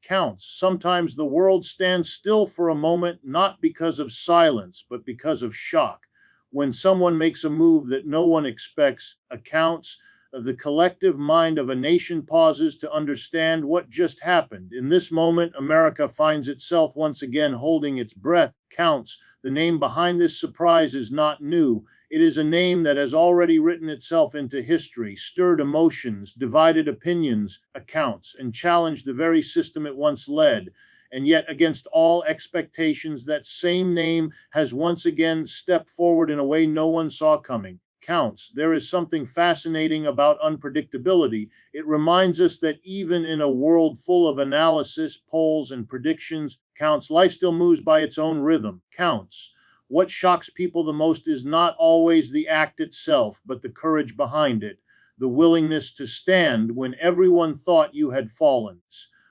counts. Sometimes the world stands still for a moment, not because of silence, but because of shock. When someone makes a move that no one expects, accounts, the collective mind of a nation pauses to understand what just happened. In this moment, America finds itself once again holding its breath. Counts. The name behind this surprise is not new. It is a name that has already written itself into history, stirred emotions, divided opinions, accounts, and challenged the very system it once led. And yet, against all expectations, that same name has once again stepped forward in a way no one saw coming. Counts. There is something fascinating about unpredictability. It reminds us that even in a world full of analysis, polls, and predictions, counts, life still moves by its own rhythm. Counts. What shocks people the most is not always the act itself, but the courage behind it, the willingness to stand when everyone thought you had fallen.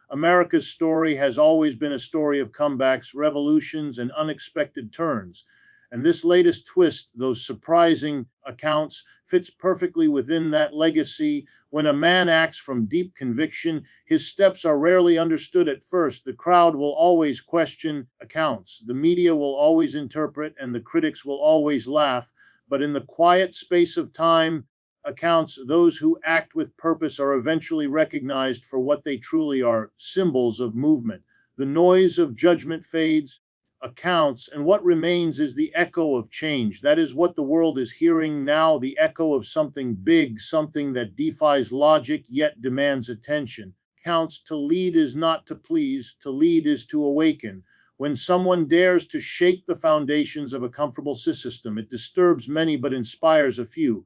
America's story has always been a story of comebacks, revolutions, and unexpected turns. And this latest twist, those surprising accounts, fits perfectly within that legacy. When a man acts from deep conviction, his steps are rarely understood at first. The crowd will always question accounts. The media will always interpret, and the critics will always laugh. But in the quiet space of time, accounts, those who act with purpose are eventually recognized for what they truly are, symbols of movement. The noise of judgment fades, accounts, and what remains is the echo of change. That is what the world is hearing now, the echo of something big, something that defies logic yet demands attention. Counts. To lead is not to please, to lead is to awaken. When someone dares to shake the foundations of a comfortable system, it disturbs many but inspires a few.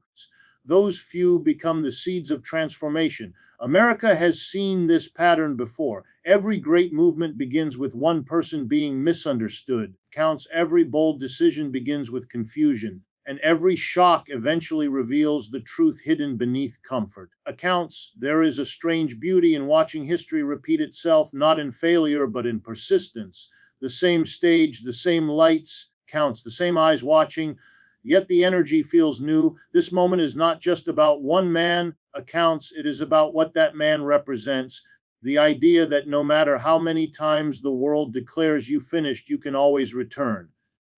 Those few become the seeds of transformation. America has seen this pattern before. Every great movement begins with one person being misunderstood. Counts. Every bold decision begins with confusion, and every shock eventually reveals the truth hidden beneath comfort. Accounts. There is a strange beauty in watching history repeat itself, not in failure, but in persistence. The same stage, the same lights, counts, the same eyes watching, yet the energy feels new. This moment is not just about one man, accounts, it is about what that man represents. The idea that no matter how many times the world declares you finished, you can always return.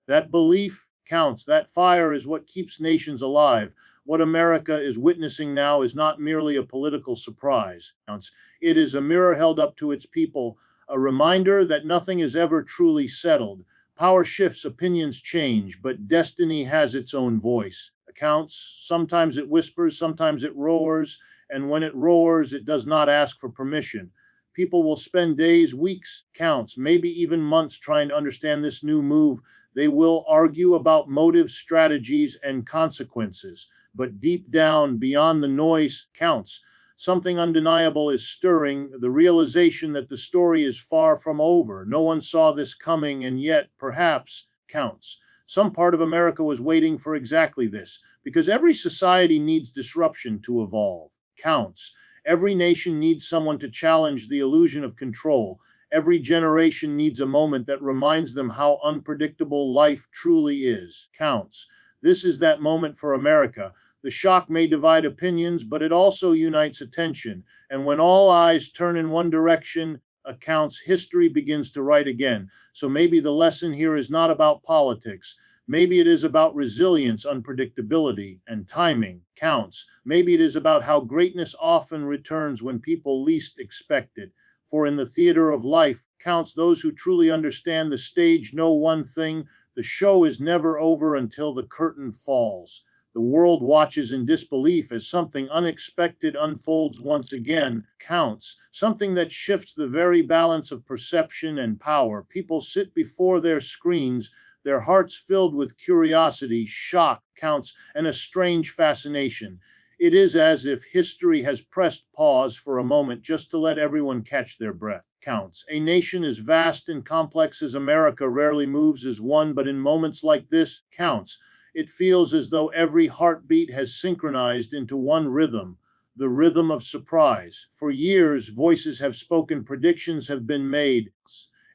That belief counts. That fire is what keeps nations alive. What America is witnessing now is not merely a political surprise. It is a mirror held up to its people, a reminder that nothing is ever truly settled. Power shifts, opinions change, but destiny has its own voice. Accounts. Sometimes it whispers, sometimes it roars, and when it roars, it does not ask for permission. People will spend days, weeks, counts, maybe even months trying to understand this new move. They will argue about motives, strategies, and consequences. But deep down, beyond the noise, counts. Something undeniable is stirring, the realization that the story is far from over. No one saw this coming, and yet, perhaps, counts. Some part of America was waiting for exactly this, because every society needs disruption to evolve. Counts. Every nation needs someone to challenge the illusion of control. Every generation needs a moment that reminds them how unpredictable life truly is. Counts. This is that moment for America. The shock may divide opinions, but it also unites attention. And when all eyes turn in one direction, accounts, history begins to write again. So maybe the lesson here is not about politics. Maybe it is about resilience, unpredictability, and timing. Counts. Maybe it is about how greatness often returns when people least expect it. For in the theater of life, counts, those who truly understand the stage know one thing: the show is never over until the curtain falls. The world watches in disbelief as something unexpected unfolds once again. Counts. Something that shifts the very balance of perception and power. People sit before their screens, their hearts filled with curiosity, shock, counts, and a strange fascination. It is as if history has pressed pause for a moment just to let everyone catch their breath. Counts. A nation as vast and complex as America rarely moves as one, but in moments like this, counts. It feels as though every heartbeat has synchronized into one rhythm, the rhythm of surprise. For years, voices have spoken, predictions have been made,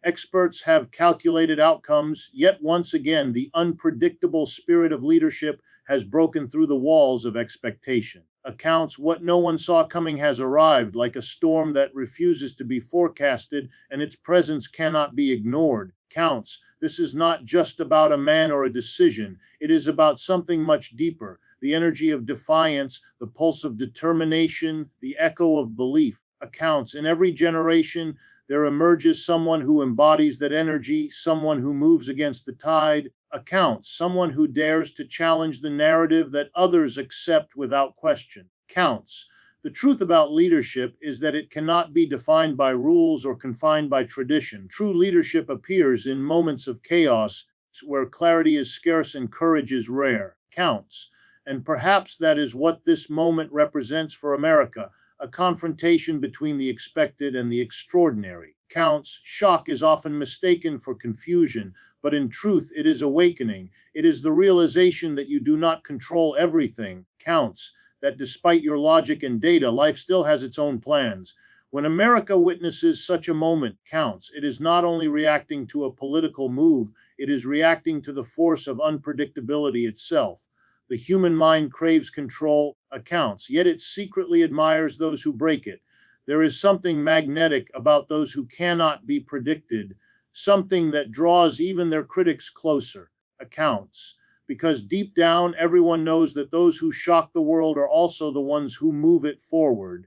experts have calculated outcomes, yet once again, the unpredictable spirit of leadership has broken through the walls of expectation. Accounts what no one saw coming has arrived, like a storm that refuses to be forecasted, and its presence cannot be ignored. Counts. This is not just about a man or a decision, it is about something much deeper: the energy of defiance, the pulse of determination, the echo of belief. Accounts. In every generation, there emerges someone who embodies that energy, someone who moves against the tide. Accounts. Someone who dares to challenge the narrative that others accept without question. Counts. The truth about leadership is that it cannot be defined by rules or confined by tradition. True leadership appears in moments of chaos where clarity is scarce and courage is rare. Counts. And perhaps that is what this moment represents for America: a confrontation between the expected and the extraordinary. Counts. Shock is often mistaken for confusion, but in truth, it is awakening. It is the realization that you do not control everything. Counts. That despite your logic and data, life still has its own plans. When America witnesses such a moment, counts. It is not only reacting to a political move, it is reacting to the force of unpredictability itself. The human mind craves control. Accounts, yet it secretly admires those who break it. There is something magnetic about those who cannot be predicted, something that draws even their critics closer. Accounts, because deep down, everyone knows that those who shock the world are also the ones who move it forward.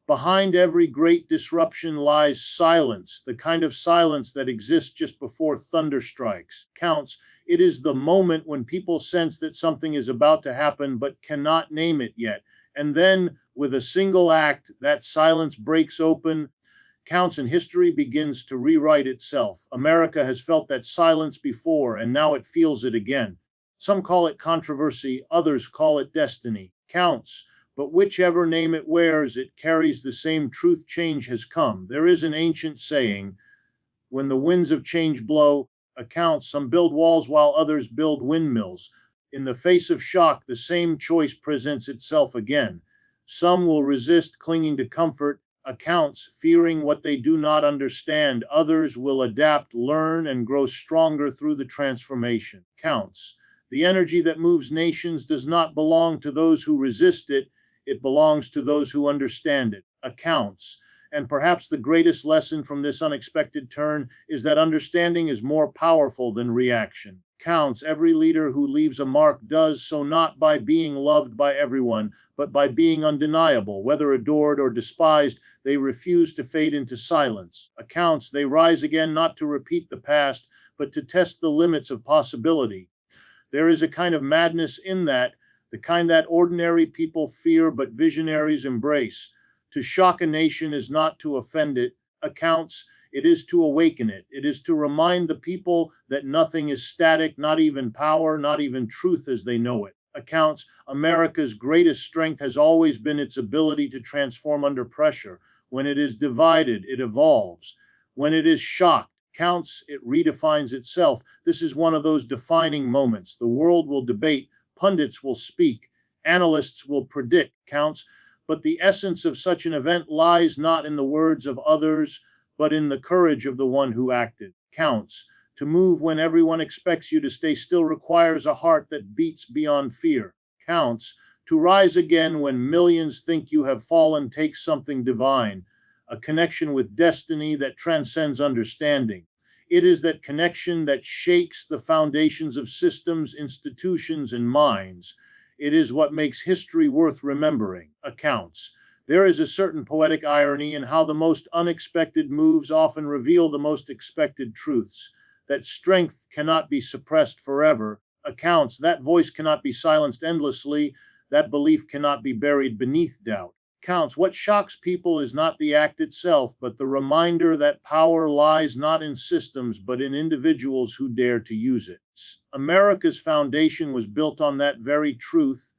Behind every great disruption lies silence, the kind of silence that exists just before thunder strikes. Counts. It is the moment when people sense that something is about to happen but cannot name it yet. And then, with a single act, that silence breaks open. Counts, and history begins to rewrite itself. America has felt that silence before, and now it feels it again. Some call it controversy, others call it destiny. Counts. But whichever name it wears, it carries the same truth: change has come. There is an ancient saying, when the winds of change blow. Accounts. Some build walls while others build windmills. In the face of shock, the same choice presents itself again. Some will resist, clinging to comfort. Accounts. Fearing what they do not understand. Others will adapt, learn, and grow stronger through the transformation. Counts. The energy that moves nations does not belong to those who resist it. It belongs to those who understand it. Accounts. And perhaps the greatest lesson from this unexpected turn is that understanding is more powerful than reaction. Counts. Every leader who leaves a mark does so not by being loved by everyone, but by being undeniable. Whether adored or despised, they refuse to fade into silence. Accounts. They rise again not to repeat the past, but to test the limits of possibility. There is a kind of madness in that, the kind that ordinary people fear but visionaries embrace. To shock a nation is not to offend it. Accounts. It is to awaken it. It is to remind the people that nothing is static, not even power, not even truth as they know it. Accounts. America's greatest strength has always been its ability to transform under pressure. When it is divided, it evolves. When it is shocked, counts, it redefines itself. This is one of those defining moments. The world will debate, pundits will speak, analysts will predict. Counts. But the essence of such an event lies not in the words of others, but in the courage of the one who acted. Counts. To move when everyone expects you to stay still requires a heart that beats beyond fear. Counts. To rise again when millions think you have fallen takes something divine, a connection with destiny that transcends understanding. It is that connection that shakes the foundations of systems, institutions, and minds. It is what makes history worth remembering. Accounts. There is a certain poetic irony in how the most unexpected moves often reveal the most expected truths. That strength cannot be suppressed forever. Accounts. That voice cannot be silenced endlessly. That belief cannot be buried beneath doubt. Counts. What shocks people is not the act itself, but the reminder that power lies not in systems, but in individuals who dare to use it. America's foundation was built on that very truth.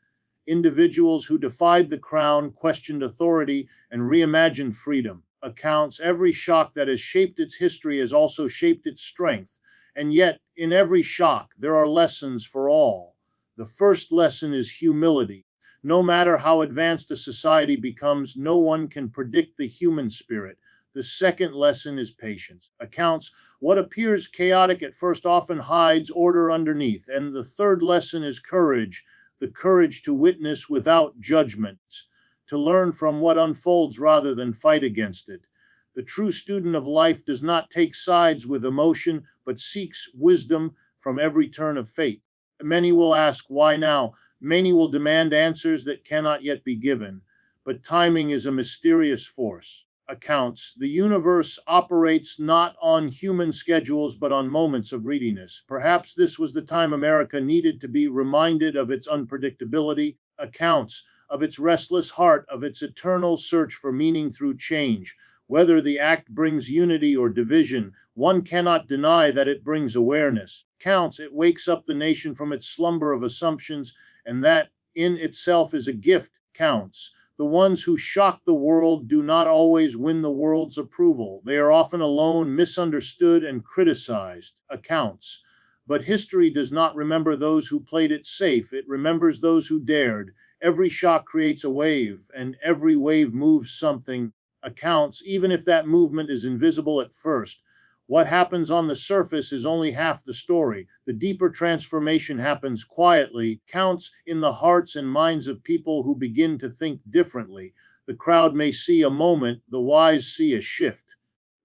Individuals who defied the crown, questioned authority, and reimagined freedom. Accounts. Every shock that has shaped its history has also shaped its strength. And yet, in every shock, there are lessons for all. The first lesson is humility. No matter how advanced a society becomes, no one can predict the human spirit. The second lesson is patience. Accounts. What appears chaotic at first often hides order underneath. And the third lesson is courage. the courage to witness without judgments, to learn from what unfolds rather than fight against it. The true student of life does not take sides with emotion, but seeks wisdom from every turn of fate. Many will ask, why now? Many will demand answers that cannot yet be given. But timing is a mysterious force. Accounts. The universe operates not on human schedules, but on moments of readiness. Perhaps this was the time America needed to be reminded of its unpredictability. Accounts of its restless heart, of its eternal search for meaning through change. Whether the act brings unity or division, one cannot deny that it brings awareness. Counts. It wakes up the nation from its slumber of assumptions, and that in itself is a gift. Counts. The ones who shock the world do not always win the world's approval. They are often alone, misunderstood, and criticized. Accounts. But history does not remember those who played it safe. It remembers those who dared. Every shock creates a wave, and every wave moves something. Accounts, even if that movement is invisible at first. What happens on the surface is only half the story. The deeper transformation happens quietly, counts in the hearts and minds of people who begin to think differently. The crowd may see a moment, the wise see a shift.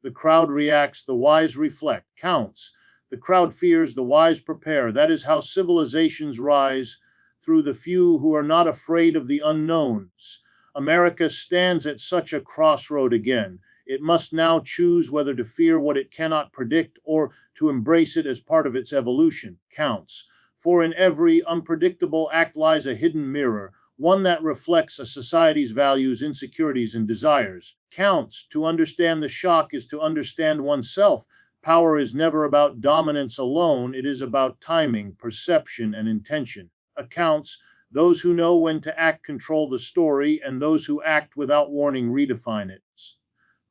The crowd reacts, the wise reflect. Counts. The crowd fears, the wise prepare. That is how civilizations rise, through the few who are not afraid of the unknowns. America stands at such a crossroad again. It must now choose whether to fear what it cannot predict or to embrace it as part of its evolution. Counts. For in every unpredictable act lies a hidden mirror, one that reflects a society's values, insecurities, and desires. Counts. To understand the shock is to understand oneself. Power is never about dominance alone, it is about timing, perception, and intention. Accounts. Those who know when to act control the story, and those who act without warning redefine it.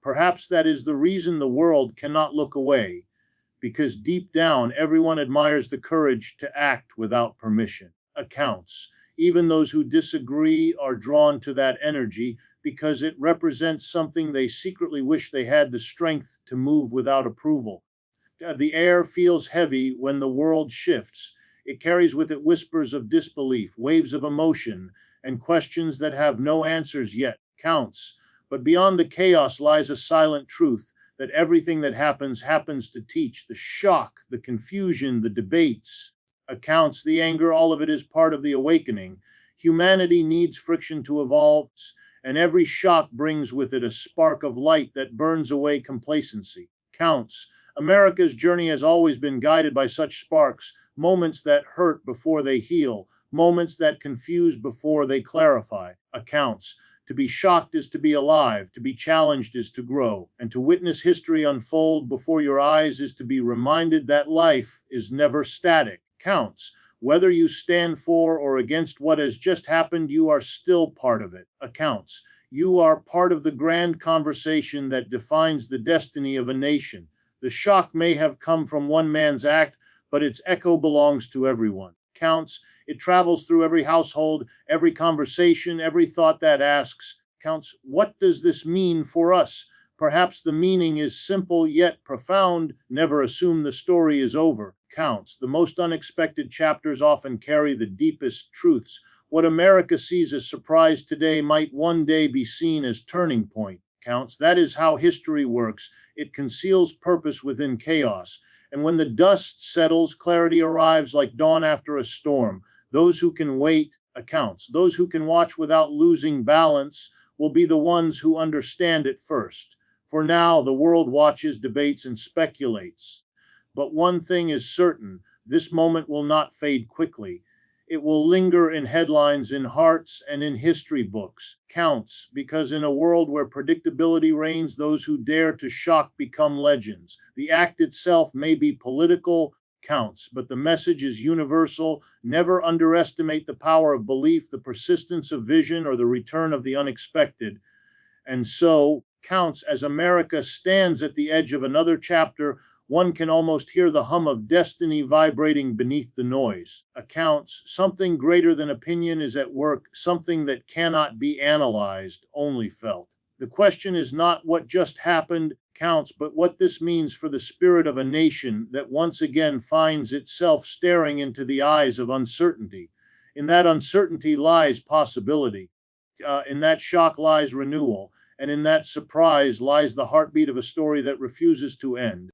Perhaps that is the reason the world cannot look away, because deep down everyone admires the courage to act without permission. Accounts. Even those who disagree are drawn to that energy because it represents something they secretly wish they had the strength to move without approval. The air feels heavy when the world shifts. It carries with it whispers of disbelief, waves of emotion, and questions that have no answers yet. Counts. But beyond the chaos lies a silent truth that everything that happens to teach. The shock, the confusion, the debates, accounts, the anger, all of it is part of the awakening. Humanity needs friction to evolve, and every shock brings with it a spark of light that burns away complacency. Counts. America's journey has always been guided by such sparks, moments that hurt before they heal, moments that confuse before they clarify. Accounts. To be shocked is to be alive, to be challenged is to grow, and to witness history unfold before your eyes is to be reminded that life is never static. Counts. Whether you stand for or against what has just happened, you are still part of it. Accounts. You are part of the grand conversation that defines the destiny of a nation. The shock may have come from one man's act, but its echo belongs to everyone. Counts. It travels through every household, every conversation, every thought that asks. Counts. What does this mean for us? Perhaps the meaning is simple yet profound. Never assume the story is over. Counts. The most unexpected chapters often carry the deepest truths. What America sees as surprise today might one day be seen as turning point. Counts. That is how history works. It conceals purpose within chaos. And when the dust settles, clarity arrives like dawn after a storm. Those who can wait, accounts. Those who can watch without losing balance will be the ones who understand it first. For now, the world watches, debates, and speculates. But one thing is certain, this moment will not fade quickly. It will linger in headlines, in hearts, and in history books. Counts, because in a world where predictability reigns, those who dare to shock become legends. The act itself may be political, counts, but the message is universal. Never underestimate the power of belief, the persistence of vision, or the return of the unexpected. And so, counts, as America stands at the edge of another chapter, one can almost hear the hum of destiny vibrating beneath the noise. Accounts, something greater than opinion is at work, something that cannot be analyzed, only felt. The question is not what just happened, counts, but what this means for the spirit of a nation that once again finds itself staring into the eyes of uncertainty. In that uncertainty lies possibility. In that shock lies renewal. And in that surprise lies the heartbeat of a story that refuses to end.